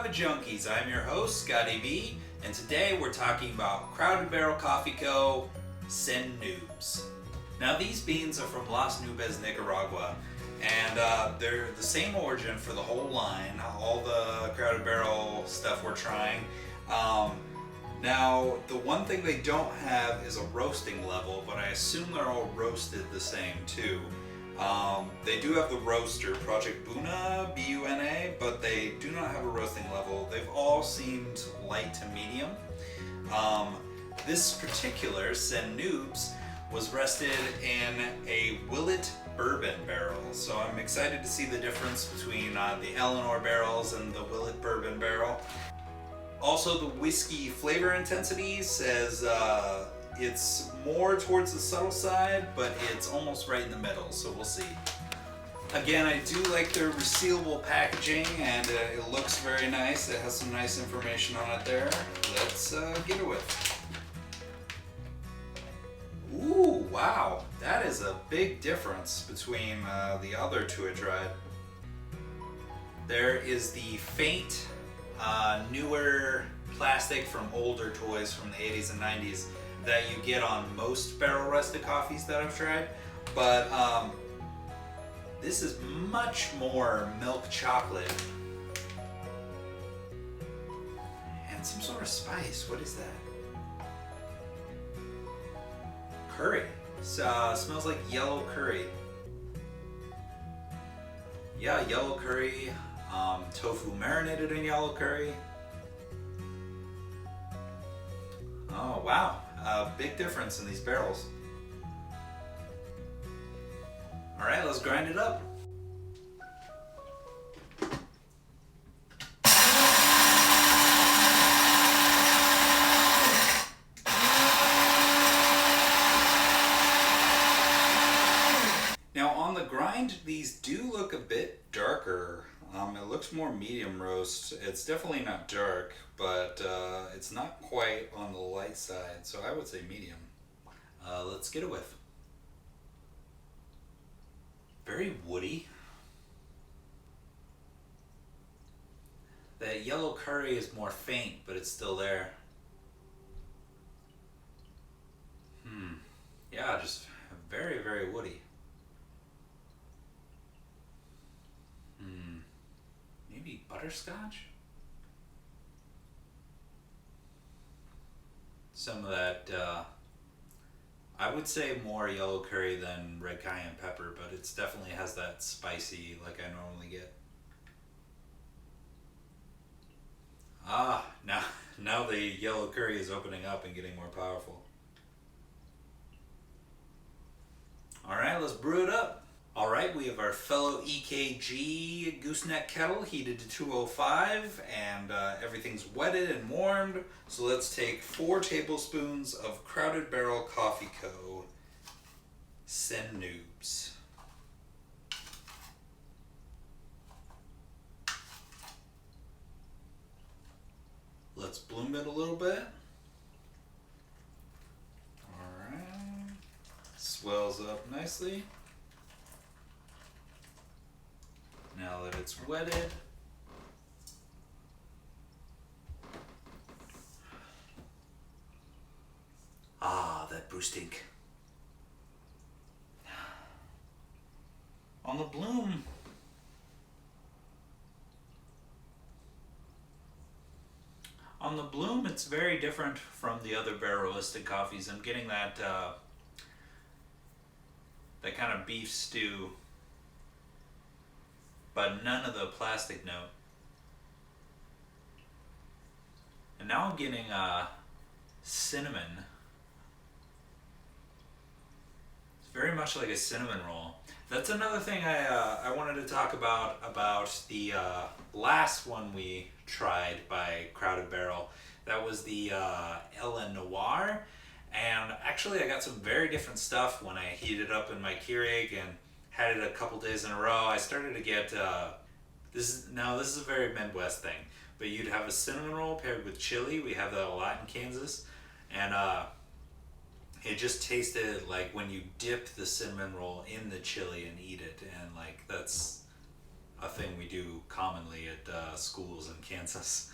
Coffee Junkies. I'm your host, Scotty B, and today we're talking about Crowded Barrel Coffee Co. Sin Nubes. Now these beans are from Las Nubes, Nicaragua, and they're the same origin for the whole line, all the Crowded Barrel stuff we're trying. Now, the one thing they don't have is a roasting level, but I assume they're all roasted the same too. They do have the roaster, Project Buna, B-U-N-A, but they do not have a roasting level. They've all seemed light to medium. This particular Sin Nubes was rested in a Willett Bourbon barrel, so I'm excited to see the difference between the Eleanor barrels and the Willett Bourbon barrel. Also, the whiskey flavor intensity says it's more towards the subtle side, but it's almost right in the middle, so we'll see. Again, I do like their resealable packaging, and it looks very nice. It has some nice information on it there. Let's get it with. Ooh, wow, that is a big difference between the other two I tried. There is the faint, newer plastic from older toys from the 80s and 90s that you get on most barrel rested coffees that I've tried, but this is much more milk chocolate and some sort of spice. What is that? Curry. Smells like yellow curry. Yeah, yellow curry. Tofu marinated in yellow curry. Oh wow, big difference in these barrels. All right, let's grind it up. Now on the grind, these do look a bit darker. It looks more medium roast. It's definitely not dark, but it's not quite on the light side, so I would say medium. Let's get a whiff. Very woody. That yellow curry is more faint, but it's still there. Yeah, just very, very woody. Maybe butterscotch? Some of that, I would say more yellow curry than red cayenne pepper, but it definitely has that spicy like I normally get. Now the yellow curry is opening up and getting more powerful. All right, let's brew it up. All right, we have our fellow EKG gooseneck kettle heated to 205, and everything's wetted and warmed. So let's take 4 tablespoons of Crowded Barrel Coffee Co. Sin Nubes. Let's bloom it a little bit. All right, swells up nicely. Now that it's wetted, that brew stink. On the bloom, it's very different from the other barrel roasted coffees. I'm getting that that kind of beef stew, but none of the plastic note. And now I'm getting cinnamon. It's very much like a cinnamon roll. That's another thing I wanted to talk about the last one we tried by Crowded Barrel. That was the Eleanor. And actually I got some very different stuff when I heated it up in my Keurig and had it a couple days in a row. I started to get this is a very Midwest thing, but you'd have a cinnamon roll paired with chili. We have that a lot in Kansas, and it just tasted like when you dip the cinnamon roll in the chili and eat it, and like that's a thing we do commonly at schools in Kansas.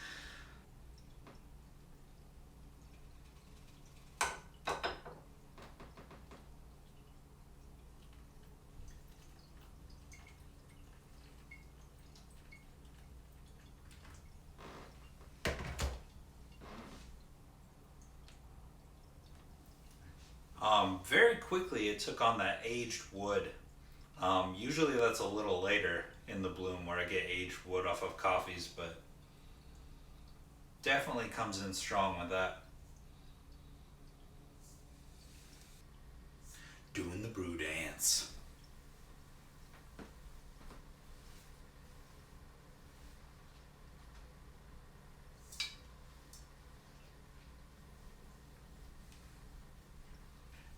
Very quickly it took on that aged wood. Usually that's a little later in the bloom where I get aged wood off of coffees, but definitely comes in strong with that. Doing the brew dance.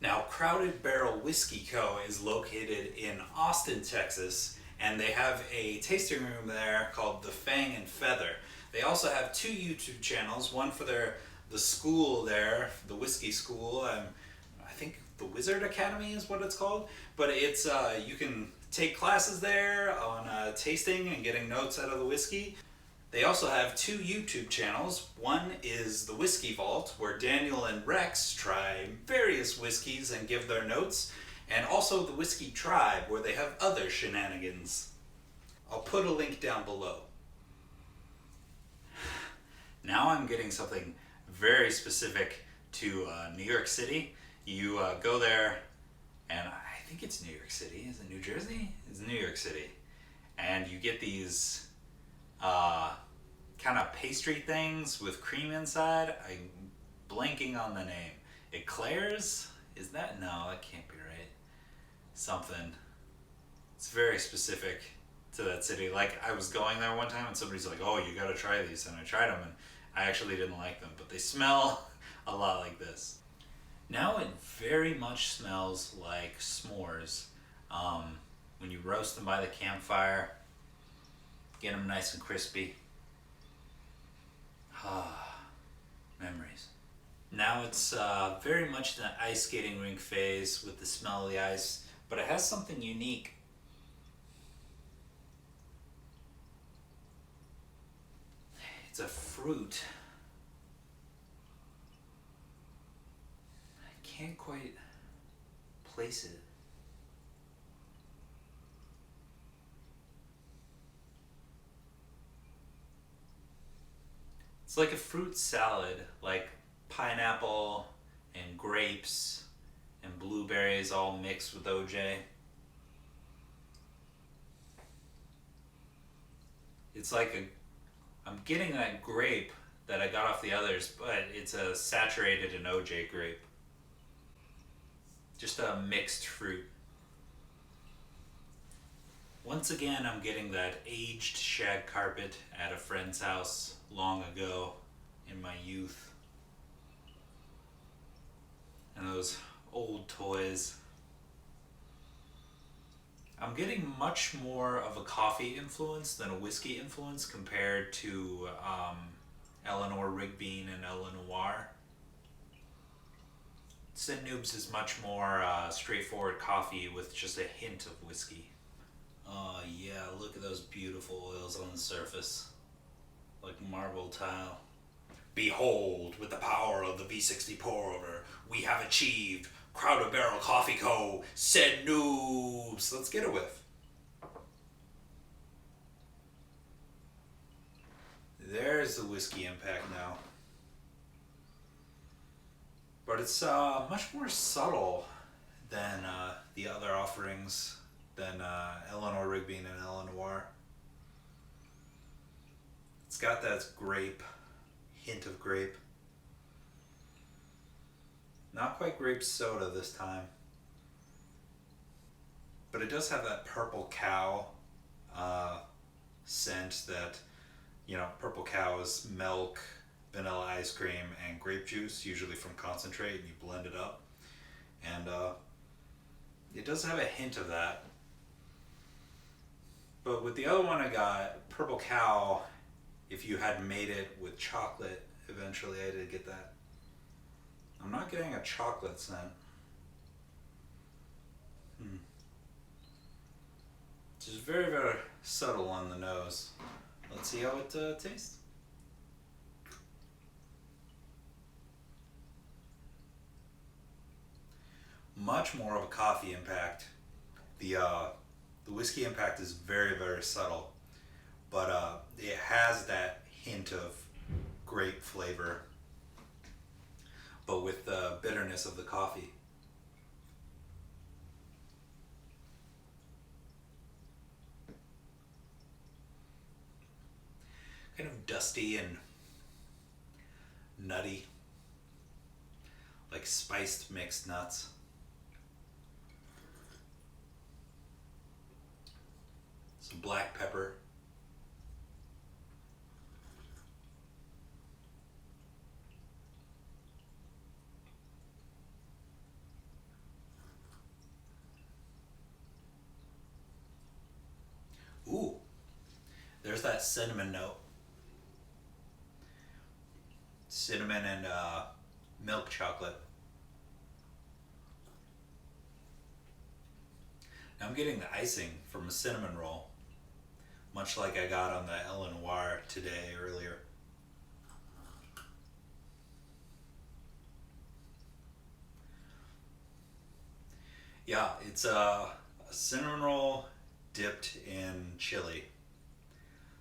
Now, Crowded Barrel Whiskey Co. is located in Austin, Texas, and they have a tasting room there called the Fang and Feather. They also have two YouTube channels, one for the school there, the whiskey school. I think the Wizard Academy is what it's called, but it's you can take classes there on tasting and getting notes out of the whiskey. They also have two YouTube channels. One is the Whiskey Vault, where Daniel and Rex try various whiskeys and give their notes, and also the Whiskey Tribe, where they have other shenanigans. I'll put a link down below. Now I'm getting something very specific to New York City. You go there, and I think it's New York City. Is it New Jersey? It's New York City. And you get these kind of pastry things with cream inside. I'm blanking on the name. Eclairs? Is that? No, that can't be right. Something. It's very specific to that city. Like, I was going there one time and somebody's like, oh, you gotta try these. And I tried them and I actually didn't like them, but they smell a lot like this. Now it very much smells like s'mores. When you roast them by the campfire, get them nice and crispy. Ah, memories. Now it's very much in the ice skating rink phase with the smell of the ice, but it has something unique. It's a fruit. I can't quite place it. It's like a fruit salad, like pineapple and grapes and blueberries all mixed with OJ. It's like I'm getting that grape that I got off the others, but it's a saturated in OJ grape. Just a mixed fruit. Once again, I'm getting that aged shag carpet at a friend's house long ago in my youth. And those old toys. I'm getting much more of a coffee influence than a whiskey influence compared to Eleanor Rigby and Ella Noir. St. Nubes is much more straightforward coffee with just a hint of whiskey. Oh yeah, look at those beautiful oils on the surface. Like marble tile. Behold, with the power of the V60 pour over, we have achieved Crowded Barrel Coffee Co. St. Nubes. Let's get a whiff. There's the whiskey impact now. But it's much more subtle than the other offerings, than Eleanor Rigby and Ella Noir. It's got that grape, hint of grape. Not quite grape soda this time. But it does have that purple cow scent that, you know, purple cow is milk, vanilla ice cream, and grape juice, usually from concentrate, and you blend it up. And it does have a hint of that. But with the other one I got, purple cow, if you had made it with chocolate, eventually I did get that. I'm not getting a chocolate scent. Just very, very subtle on the nose. Let's see how it tastes. Much more of a coffee impact. The whiskey impact is very, very subtle, but it has that hint of grape flavor, but with the bitterness of the coffee. Kind of dusty and nutty, like spiced mixed nuts. Some black pepper. Ooh, there's that cinnamon note. Cinnamon and milk chocolate. Now I'm getting the icing from a cinnamon roll, much like I got on the Illinois today earlier. Yeah, it's a cinnamon roll dipped in chili.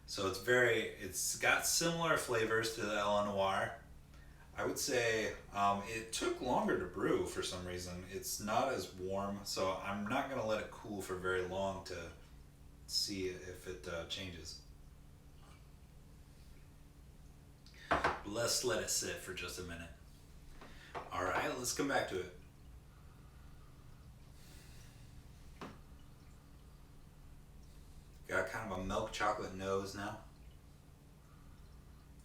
So it's got similar flavors to the Illinois. I would say it took longer to brew for some reason. It's not as warm, so I'm not going to let it cool for very long to see if it changes. Let's let it sit for just a minute. Alright, let's come back to it. Got kind of a milk chocolate nose now.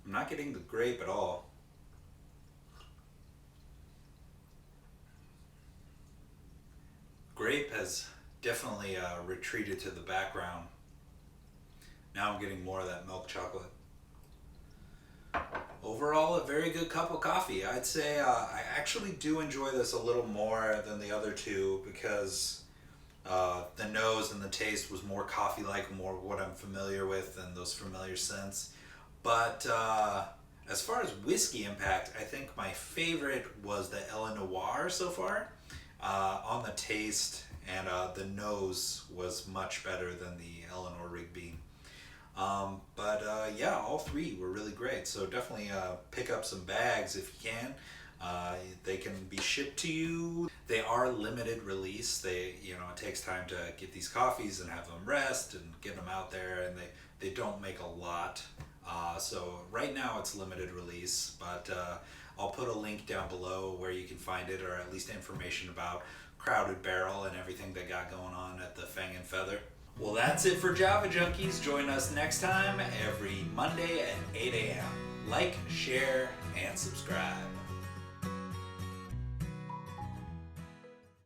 I'm not getting the grape at all. Grape has definitely retreated to the background. Now I'm getting more of that milk chocolate. Overall, a very good cup of coffee. I'd say I actually do enjoy this a little more than the other two because the nose and the taste was more coffee-like, more what I'm familiar with and those familiar scents. But as far as whiskey impact, I think my favorite was the Illinois so far. On the taste, and the nose was much better than the Eleanor Rigby. Yeah, all three were really great. So definitely pick up some bags if you can. They can be shipped to you. They are limited release. It takes time to get these coffees and have them rest and get them out there, and they don't make a lot. So right now it's limited release, but I'll put a link down below where you can find it, or at least information about Crowded Barrel and everything they got going on at the Fang and Feather. Well, that's it for Java Junkies. Join us next time every Monday at 8 a.m. Like, share, and subscribe.